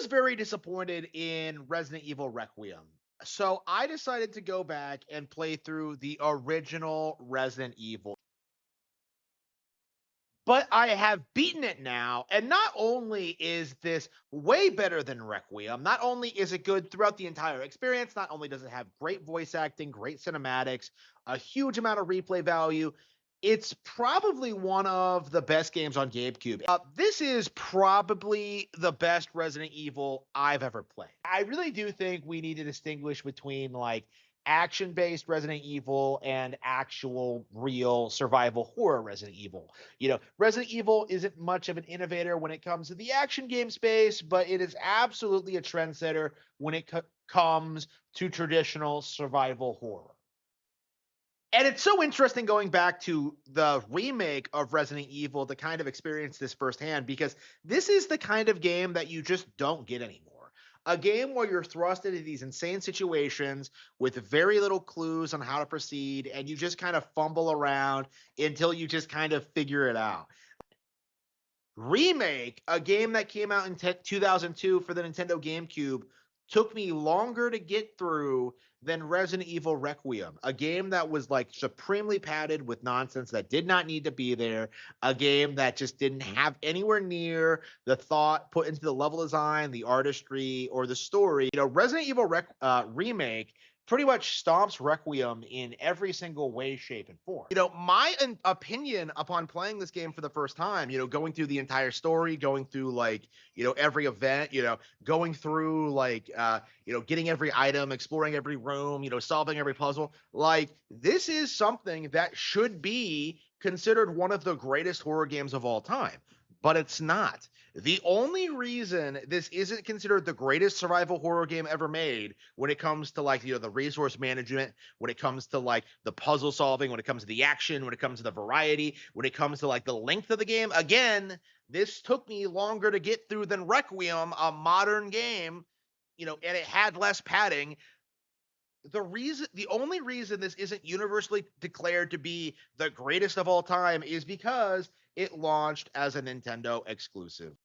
was very disappointed in Resident Evil Requiem. So I decided to go back and play through the original Resident Evil. But I have beaten it now, and not only is this way better than Requiem, not only is it good throughout the entire experience, not only does it have great voice acting, great cinematics, a huge amount of replay value, it's probably one of the best games on GameCube. This is probably the best Resident Evil I've ever played. I really do think we need to distinguish between like action-based Resident Evil and actual real survival horror Resident Evil. Resident Evil isn't much of an innovator when it comes to the action game space, but it is absolutely a trendsetter when it comes to traditional survival horror. And it's so interesting going back to the remake of Resident Evil to kind of experience this firsthand because this is the kind of game that you just don't get anymore. A game where you're thrust into these insane situations with very little clues on how to proceed, and you just kind of fumble around until you just kind of figure it out. Remake, a game that came out in 2002 for the Nintendo GameCube, took me longer to get through than Resident Evil Requiem, a game that was like supremely padded with nonsense that did not need to be there, a game that just didn't have anywhere near the thought put into the level design, the artistry, or the story. Resident Evil Remake pretty much stomps Requiem in every single way, shape, and form. My opinion upon playing this game for the first time, going through the entire story, going through like, every event, going through like, getting every item, exploring every room, solving every puzzle. Like, this is something that should be considered one of the greatest horror games of all time, but it's not. The only reason this isn't considered the greatest survival horror game ever made when it comes to like, the resource management, when it comes to like the puzzle solving, when it comes to the action, when it comes to the variety, when it comes to like the length of the game, again, this took me longer to get through than Requiem, a modern game, and it had less padding. The only reason this isn't universally declared to be the greatest of all time is because it launched as a Nintendo exclusive.